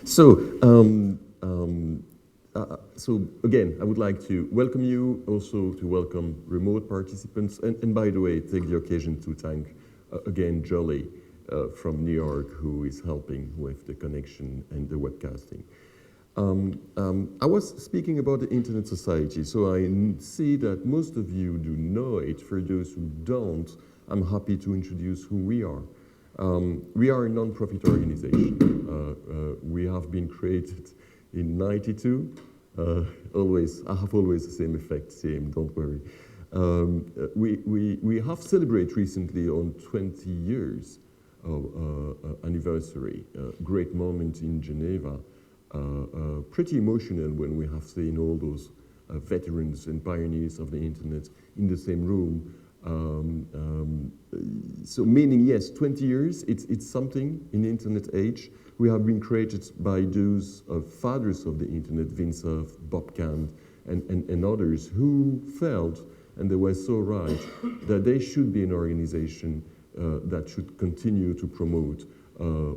So again, I would like to welcome you, also to welcome remote participants, and by the way, take the occasion to thank again Jolly from New York, who is helping with the connection and the webcasting. I was speaking about the Internet Society, so I see that most of you do know it. For those who don't, I'm happy to introduce who we are. We are a non-profit organization. We have been created in '92. I have always the same effect, don't worry. We have celebrated recently on 20 years anniversary, great moment in Geneva. Pretty emotional when we have seen all those veterans and pioneers of the internet in the same room. So meaning, yes, 20 years, it's something in the internet age. We have been created by those fathers of the internet, Vince Cerf, Bob Kahn, and others who felt, and they were so right, that there should be an organization that should continue to promote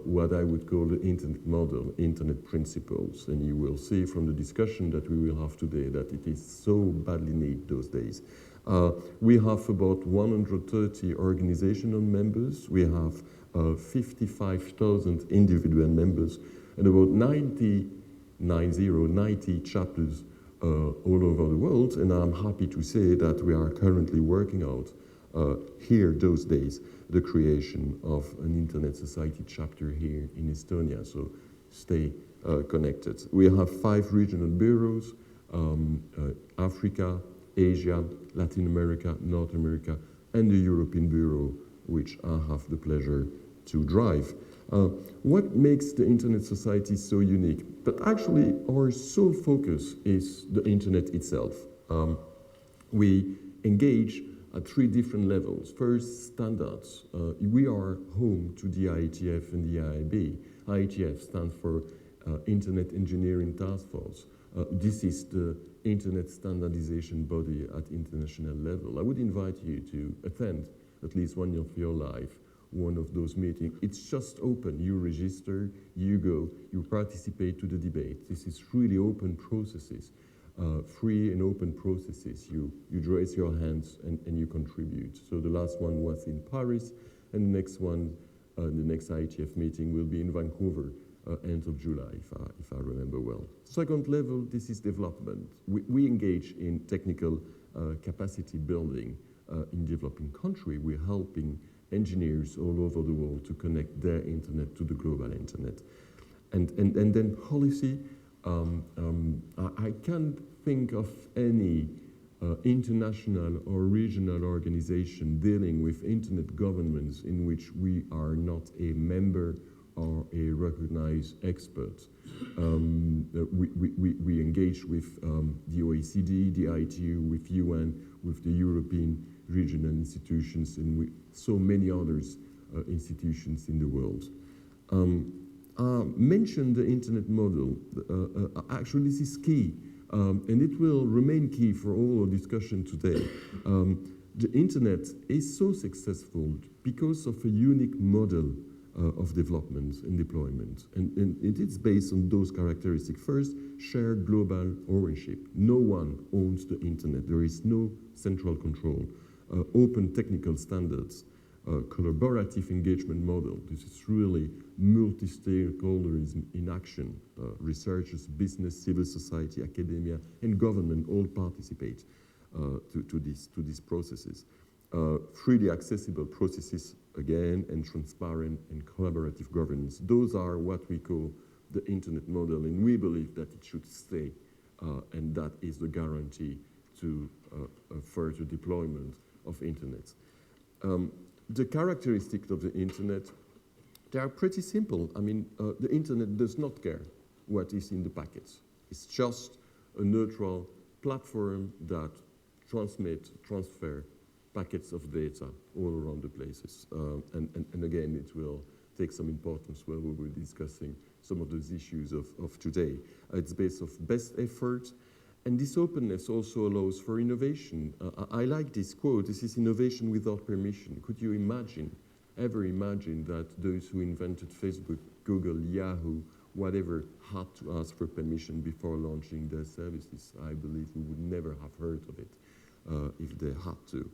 what I would call the internet model, internet principles. And you will see from the discussion that we will have today that it is so badly needed those days. We have about 130 organizational members. We have 55,000 individual members and about 90 chapters all over the world. And I'm happy to say that we are currently working out here those days the creation of an Internet Society chapter here in Estonia. So stay connected. We have 5 regional bureaus, Africa, Asia, Latin America, North America, and the European Bureau, which I have the pleasure to drive. What makes the Internet Society so unique? But actually, our sole focus is the Internet itself. We engage at 3 different levels. First, standards. We are home to the IETF and the IIB. IETF stands for Internet Engineering Task Force. This is the Internet standardization body at international level. I would invite you to attend at least one of your life, one of those meetings. It's just open. You register, you go, you participate to the debate. This is really open processes. Free and open processes. You raise your hands and you contribute. So the last one was in Paris, and the next one, the next IETF meeting will be in Vancouver, end of July, if I remember well. Second level, this is development. We engage in technical capacity building in developing country. We're helping engineers all over the world to connect their internet to the global internet. And then policy. I can't think of any international or regional organization dealing with internet governments in which we are not a member or a recognized expert. We engage with the OECD, the ITU, with UN, with the European regional institutions, and with so many others institutions in the world. Mentioned the internet model. Actually, this is key, and it will remain key for all our discussion today. The internet is so successful because of a unique model of development and deployment, and it is based on those characteristics. First, shared global ownership. No one owns the internet. There is no central control. Open technical standards. Collaborative engagement model. This is really multi-stakeholderism in action. Researchers, business, civil society, academia, and government all participate to these processes. Freely accessible processes, again, and transparent and collaborative governance. Those are what we call the internet model, and we believe that it should stay, and that is the guarantee to further deployment of internet. The characteristics of the internet, they are pretty simple. I mean, the internet does not care what is in the packets. It's just a neutral platform that transfer packets of data all around the places. And again, it will take some importance when we will be discussing some of those issues of today. It's based on best effort. And this openness also allows for innovation. I like this quote, this is innovation without permission. Could you ever imagine that those who invented Facebook, Google, Yahoo, whatever had to ask for permission before launching their services. I believe we would never have heard of it if they had to.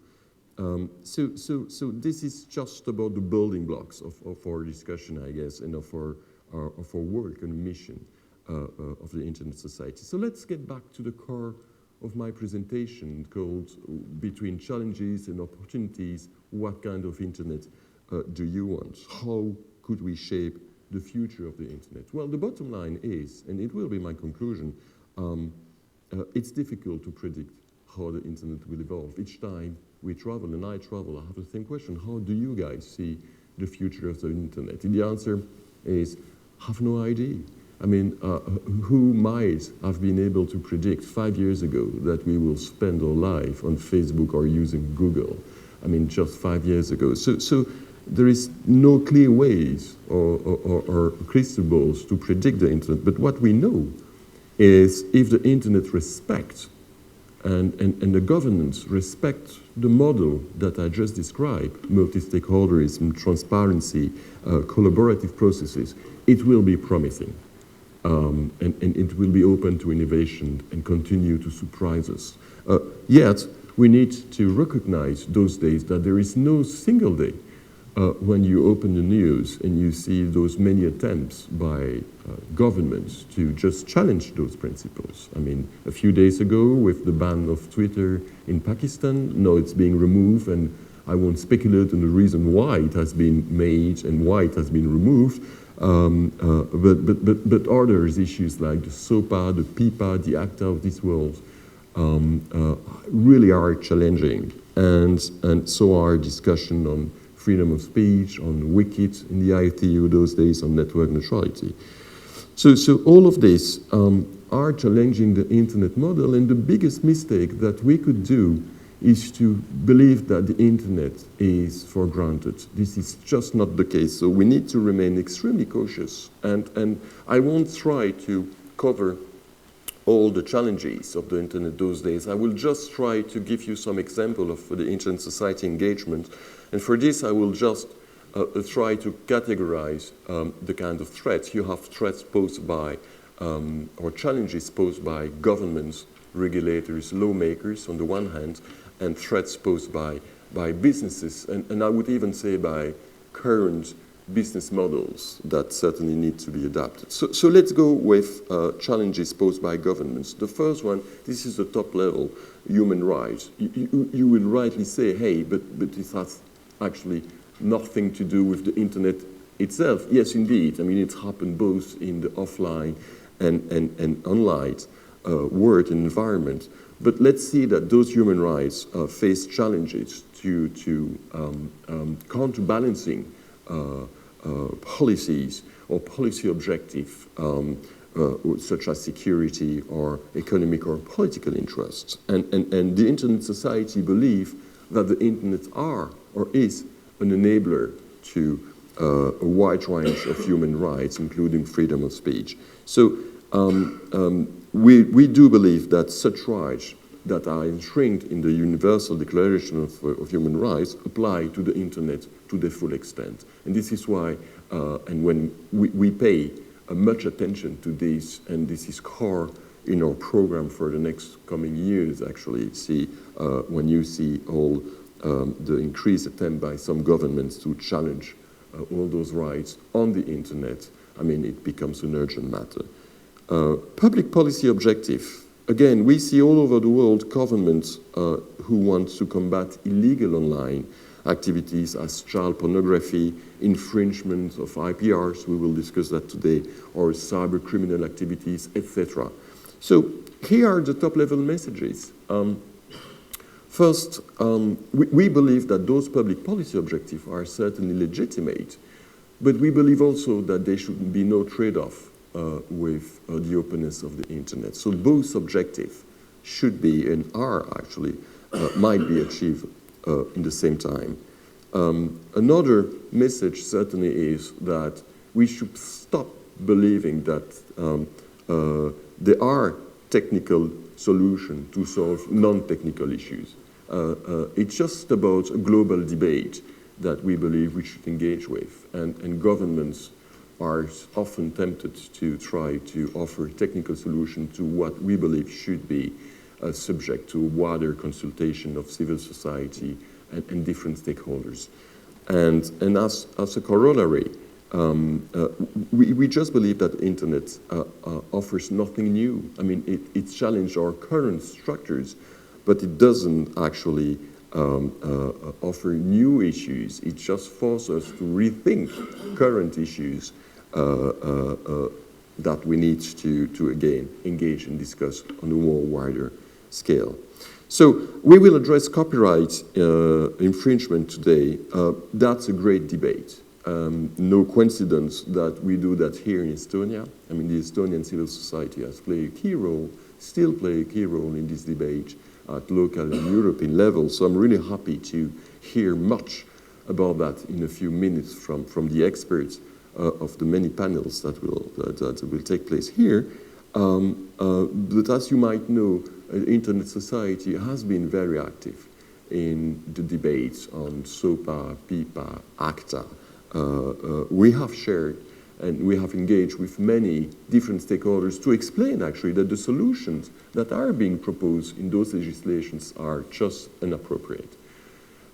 So this is just about the building blocks of our discussion, I guess, and of our work and mission of the Internet Society. So let's get back to the core of my presentation called Between Challenges and Opportunities, What Kind of Internet do you want? How could we shape the future of the Internet? Well, the bottom line is, and it will be my conclusion, it's difficult to predict how the Internet will evolve. Each time we travel, and I travel, I have the same question: how do you guys see the future of the Internet? And the answer is, I have no idea. I mean, who might have been able to predict 5 years ago that we will spend our life on Facebook or using Google? I mean, just 5 years ago. So there is no clear ways or crystal balls to predict the Internet. But what we know is if the Internet respects and the governance respect the model that I just described, multi-stakeholderism, transparency, collaborative processes, it will be promising. And it will be open to innovation and continue to surprise us. Yet, we need to recognize those days that there is no single day when you open the news and you see those many attempts by governments to just challenge those principles. I mean, a few days ago with the ban of Twitter in Pakistan, now it's being removed, and I won't speculate on the reason why it has been made and why it has been removed. But others issues like the SOPA, the PIPA, the ACTA of this world really are challenging, and so our discussion on freedom of speech, on WIKIT in the ITU those days, on network neutrality. So all of this are challenging the Internet model, and the biggest mistake that we could do is to believe that the Internet is for granted. This is just not the case. So we need to remain extremely cautious. And I won't try to cover all the challenges of the Internet those days. I will just try to give you some example of the Internet Society engagement. And for this, I will just try to categorize the kind of threats. You have threats posed by, or challenges posed by governments, regulators, lawmakers on the one hand, and threats posed by businesses, and I would even say by current business models that certainly need to be adapted. So let's go with challenges posed by governments. The first one, this is the top level, human rights. You will rightly say, hey, but this has actually nothing to do with the Internet itself. Yes, indeed. I mean, it's happened both in the offline and online world and environment. But let's see that those human rights face challenges to counterbalancing policies or policy objectives such as security or economic or political interests. And the Internet Society believe that the Internet are or is an enabler to a wide range of human rights, including freedom of speech. So we do believe that such rights that are enshrined in the Universal Declaration of Human Rights apply to the Internet to the full extent. And this is why, and when we pay much attention to this, and this is core in our program for the next coming years, actually, when you see all the increased attempt by some governments to challenge all those rights on the Internet, I mean, it becomes an urgent matter. Public policy objective. Again, we see all over the world governments who want to combat illegal online activities as child pornography, infringement of IPRs, we will discuss that today, or cyber criminal activities, etc. So here are the top-level messages. First, we believe that those public policy objectives are certainly legitimate, but we believe also that there should be no trade-off with the openness of the Internet. So both objectives should be and are actually, might be achieved in the same time. Another message certainly is that we should stop believing that there are technical solutions to solve non-technical issues. It's just about a global debate that we believe we should engage with, and governments are often tempted to try to offer technical solution to what we believe should be subject to wider consultation of civil society and different stakeholders. And as a corollary, we just believe that the internet offers nothing new. I mean, it challenged our current structures, but it doesn't actually offer new issues. It just forces us to rethink current issues that we need to again engage and discuss on a more wider scale. So we will address copyright infringement today. That's a great debate. No coincidence that we do that here in Estonia. I mean, the Estonian civil society has played a key role, still play a key role in this debate at local and European level. So I'm really happy to hear much about that in a few minutes from the experts of the many panels that will take place here. But as you might know, Internet Society has been very active in the debates on SOPA, PIPA, ACTA. We have shared and we have engaged with many different stakeholders to explain actually that the solutions that are being proposed in those legislations are just inappropriate.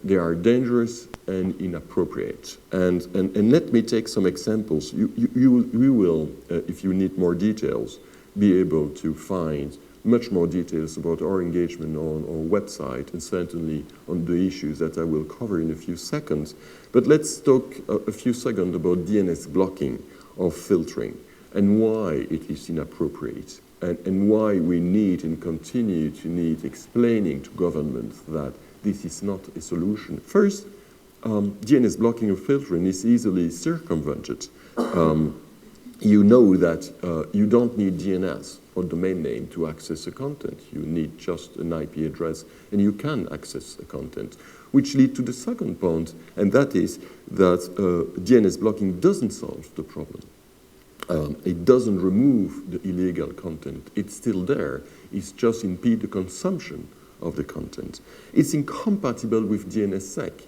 They are dangerous and inappropriate. And let me take some examples. You will, if you need more details, be able to find much more details about our engagement on our website and certainly on the issues that I will cover in a few seconds. But let's talk a few seconds about DNS blocking or filtering and why it is inappropriate and why we need and continue to need explaining to governments that this is not a solution. First, DNS blocking or filtering is easily circumvented. You know that you don't need DNS or domain name to access a content. You need just an IP address and you can access the content, which leads to the second point, and that is that DNS blocking doesn't solve the problem. It doesn't remove the illegal content. It's still there. It's just impede the consumption of the content. It's incompatible with DNSSEC.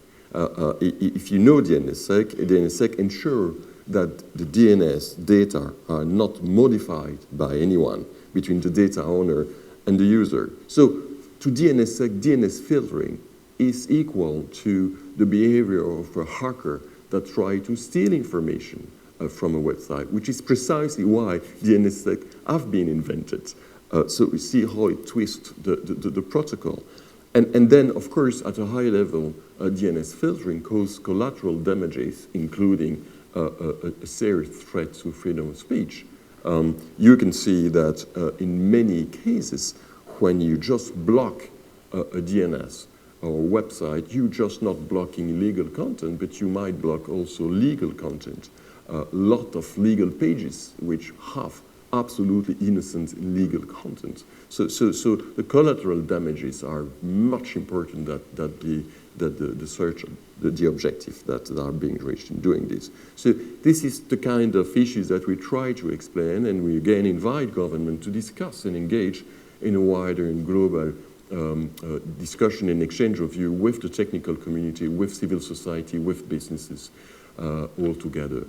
If you know DNSSEC ensures that the DNS data are not modified by anyone between the data owner and the user. So to DNSSEC, DNS filtering is equal to the behavior of a hacker that tries to steal information from a website, which is precisely why DNSSEC have been invented. So we see how it twists the protocol. And then, of course, at a high level, DNS filtering causes collateral damages, including a serious threat to freedom of speech. You can see that in many cases, when you just block a DNS or website, you're just not blocking illegal content, but you might block also legal content. A lot of legal pages which have absolutely innocent legal content. So the collateral damages are much important than the search, the objective that are being reached in doing this. So this is the kind of issues that we try to explain, and we again invite government to discuss and engage in a wider and global discussion and exchange of view with the technical community, with civil society, with businesses all together.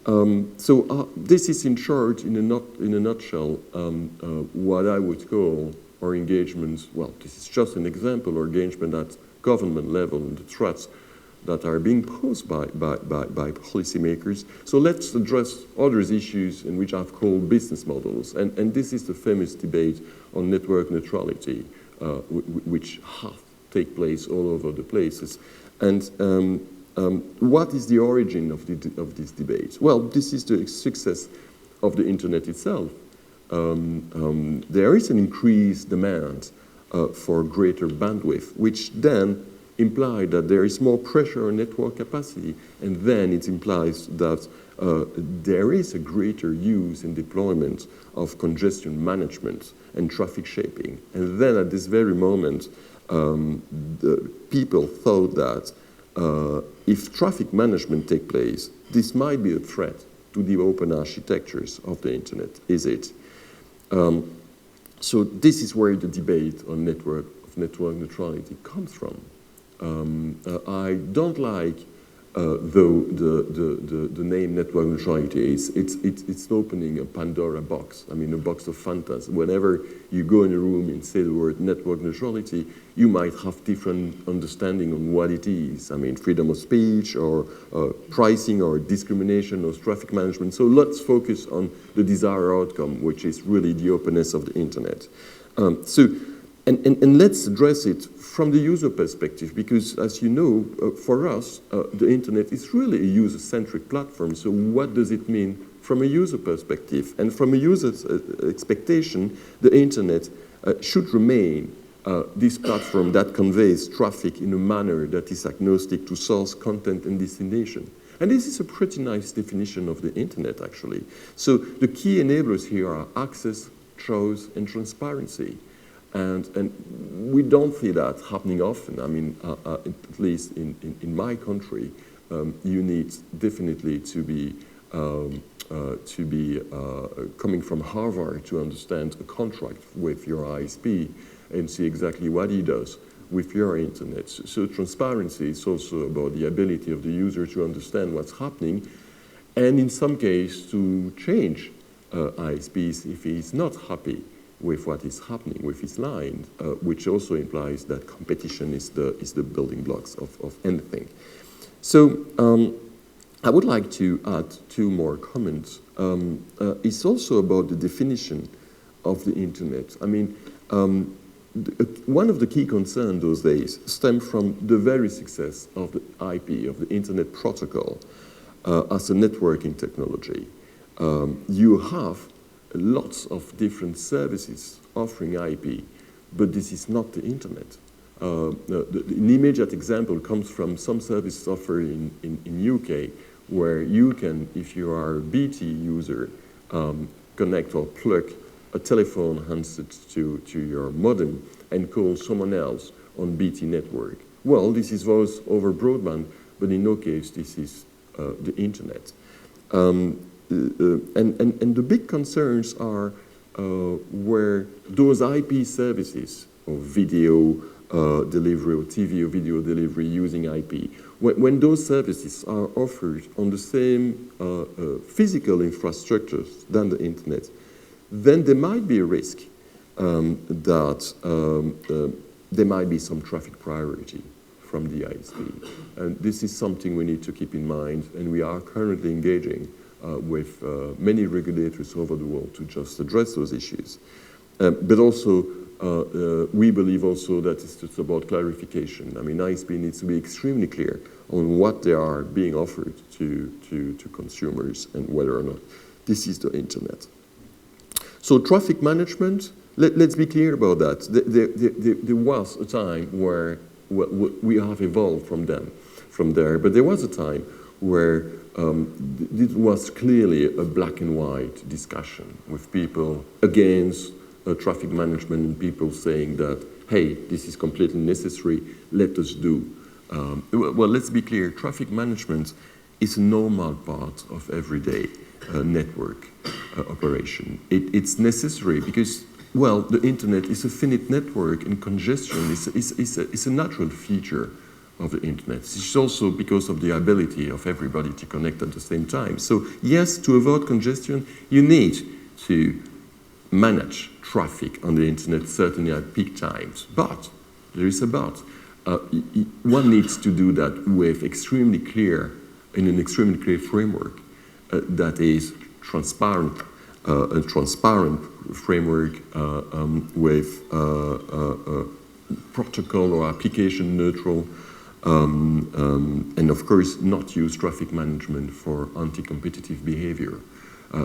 So this is in short, in a nutshell, what I would call our engagements. Well, this is just an example, our engagement at government level and the threats that are being posed by policymakers. So let's address other issues in which I've called business models. And this is the famous debate on network neutrality, which have take place all over the places. And what is the origin of this debate? Well, this is the success of the internet itself. There is an increased demand for greater bandwidth, which then implies that there is more pressure on network capacity, and then it implies that there is a greater use and deployment of congestion management and traffic shaping. And then at this very moment, the people thought that if traffic management takes place, this might be a threat to the open architectures of the internet, is it? So this is where the debate on network neutrality comes from. I don't like though the name network neutrality it's opening a Pandora box. I mean, a box of phantasms. Whenever you go in a room and say the word network neutrality, you might have different understanding on what it is. I mean, freedom of speech or pricing or discrimination or traffic management. So let's focus on the desired outcome, which is really the openness of the internet. And let's address it from the user perspective, because as you know, for us, the internet is really a user-centric platform. So what does it mean from a user perspective? And from a user's expectation, the internet should remain this platform that conveys traffic in a manner that is agnostic to source, content, and destination. And this is a pretty nice definition of the internet, actually. So the key enablers here are access, choice, and transparency. And we don't see that happening often. I mean, at least in my country, you need definitely to be coming from Harvard to understand a contract with your ISP and see exactly what he does with your internet. So transparency is also about the ability of the user to understand what's happening, and in some cases to change ISPs if he's not happy with what is happening with his line, which also implies that competition is the building blocks of anything. So I would like to add two more comments. It's also about the definition of the internet. I mean, one of the key concerns those days stemmed from the very success of the IP, of the internet protocol, as a networking technology. You have lots of different services offering IP, but this is not the internet. An immediate example comes from some services offered in UK, where you can, if you are a BT user, connect or plug a telephone handset to your modem and call someone else on BT network. Well, this is voice over broadband, but in no case this is the internet. And the big concerns are where those IP services or video delivery or TV or video delivery using IP, when those services are offered on the same physical infrastructures than the internet, then there might be a risk that there might be some traffic priority from the ISP. And this is something we need to keep in mind, and we are currently engaging with many regulators over the world to just address those issues. But also, we believe also that it's just about clarification. I mean, ISP needs to be extremely clear on what they are being offered to consumers and whether or not this is the internet. So traffic management, let's be clear about that. There was a time where we have evolved from there, but there was a time where it was clearly a black and white discussion with people against traffic management and people saying that, hey, this is completely necessary, let us do. Well, let's be clear, traffic management is a normal part of everyday network operation. It's necessary because, well, the internet is a finite network, and congestion is a natural feature of the internet. It's also because of the ability of everybody to connect at the same time. So yes, to avoid congestion, you need to manage traffic on the internet, certainly at peak times. But there is a but. One needs to do that with in an extremely clear framework that is transparent, a transparent framework with protocol or application neutral, and of course not use traffic management for anti-competitive behavior.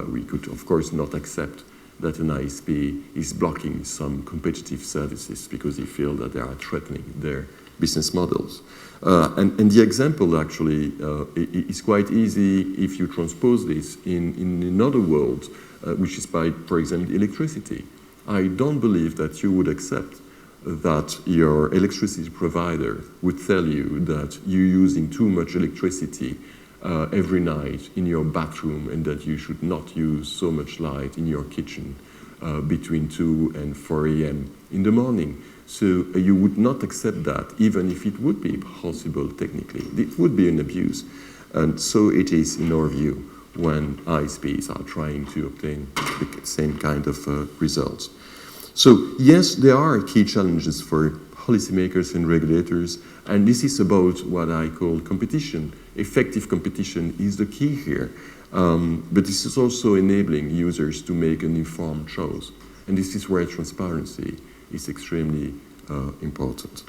We could of course not accept that an ISP is blocking some competitive services because they feel that they are threatening their business models. And the example actually is quite easy if you transpose this in another world, which is by, for example, electricity. I don't believe that you would accept that your electricity provider would tell you that you're using too much electricity every night in your bathroom and that you should not use so much light in your kitchen between 2 and 4 a.m. in the morning. So you would not accept that, even if it would be possible technically. It would be an abuse. And so it is, in our view, when ISPs are trying to obtain the same kind of results. So yes, there are key challenges for policymakers and regulators, and this is about what I call competition. Effective competition is the key here, but this is also enabling users to make an informed choice, and this is where transparency is extremely important.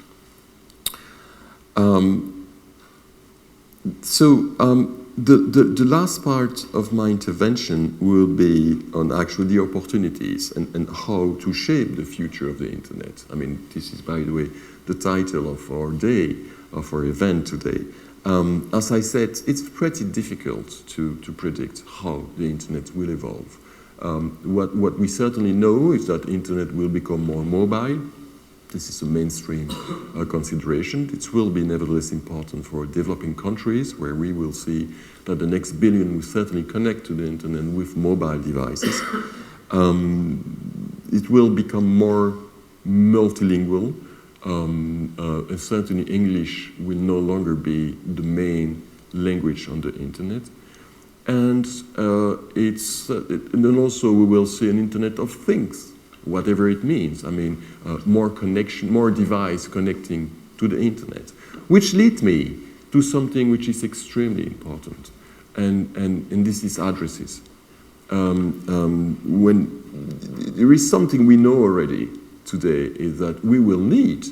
The last part of my intervention will be on actually the opportunities and how to shape the future of the internet. I mean, this is, by the way, the title of our day, of our event today. As I said, it's pretty difficult to predict how the internet will evolve. What we certainly know is that the internet will become more mobile. This is a mainstream consideration. It will be nevertheless important for developing countries, where we will see that the next billion will certainly connect to the internet with mobile devices. It will become more multilingual. And certainly English will no longer be the main language on the internet. And then also we will see an internet of things, whatever it means. I mean, more connection, more device connecting to the internet, which leads me to something which is extremely important, and this is addresses. When there is something we know already today, is that we will need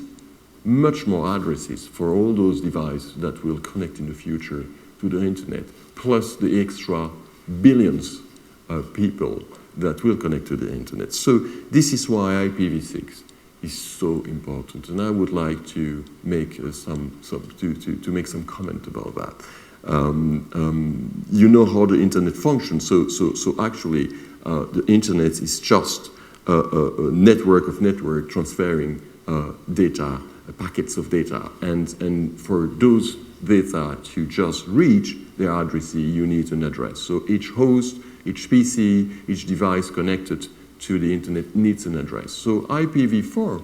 much more addresses for all those devices that will connect in the future to the internet, plus the extra billions of people that will connect to the internet. So this is why IPv6 is so important, and I would like to make make some comment about that. You know how the internet functions. So actually, the internet is just a network of network transferring data, packets of data, and for those data to just reach their addressee, you need an address. So each host, each PC, each device connected to the internet needs an address. So IPv4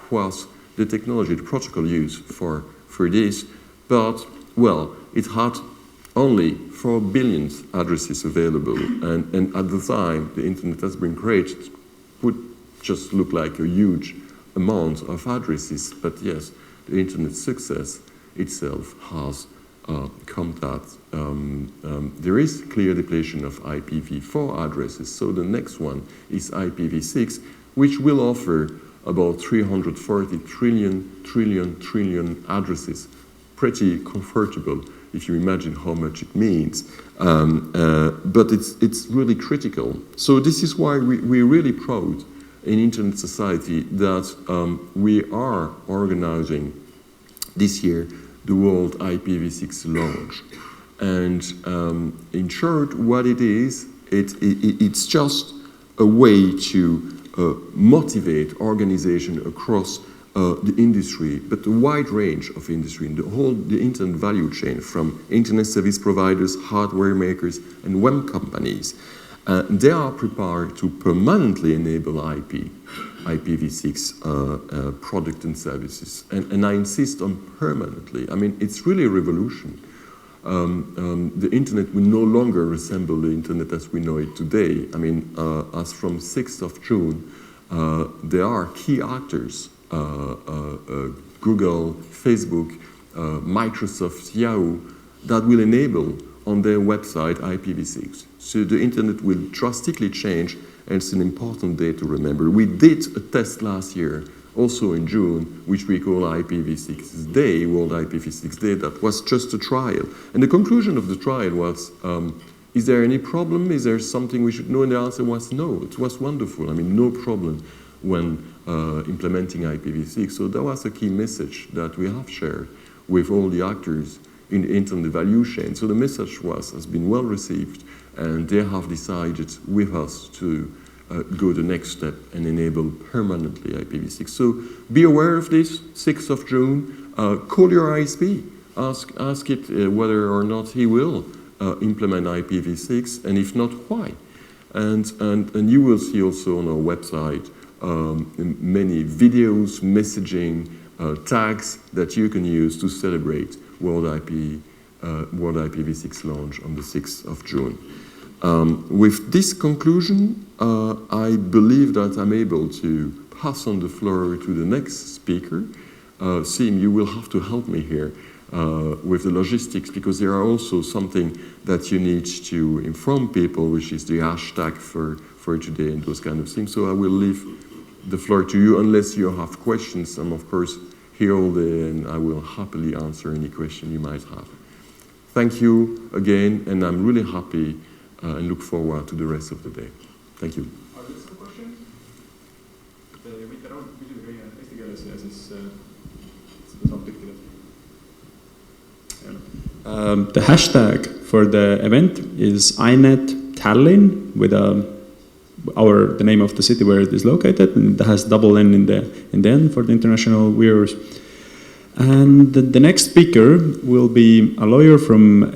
was the technology, the protocol used for this, but, well, it had only 4 billion addresses available, and at the time the internet has been created, would just look like a huge amount of addresses, but yes, the internet success itself has come that there is clear depletion of IPv4 addresses. So the next one is IPv6, which will offer about 340 trillion addresses. Pretty comfortable if you imagine how much it means, but it's really critical. So this is why we're really proud in Internet Society that we are organizing this year the World IPv6 launch. And in short, what it is, it's just a way to motivate organization across the industry, but a wide range of industry, the internet value chain, from internet service providers, hardware makers, and web companies. They are prepared to permanently enable IPv6 product and services. And I insist on permanently. I mean, it's really a revolution. The internet will no longer resemble the internet as we know it today. I mean, as from 6th of June, there are key actors, Google, Facebook, Microsoft, Yahoo, that will enable on their website IPv6. So the internet will drastically change, and it's an important day to remember. We did a test last year, also in June, which we call IPv6 Day, World IPv6 Day. That was just a trial. And the conclusion of the trial was, is there any problem? Is there something we should know? And the answer was no. It was wonderful. I mean, no problem when implementing IPv6. So that was a key message that we have shared with all the actors in the internet value chain. So the message has been well received, and they have decided with us to go the next step and enable permanently IPv6. So be aware of this, 6th of June, call your ISP, ask it whether or not he will implement IPv6, and if not, why. And you will see also on our website many videos, messaging, tags that you can use to celebrate World IPv6 launch on the 6th of June. With this conclusion, I believe that I'm able to pass on the floor to the next speaker. Sim, you will have to help me here with the logistics, because there are also something that you need to inform people, which is the hashtag for today and those kind of things. So I will leave the floor to you, unless you have questions. I'm of course here all day, and I will happily answer any question you might have. Thank you again, and I'm really happy and look forward to the rest of the day. Thank you. Are there some questions? Eesti keeles ja siis seda saab tõlkida. The hashtag for the event is INET Tallinn, with the name of the city where it is located, and it has double N in the end for the international viewers. And the next speaker will be a lawyer from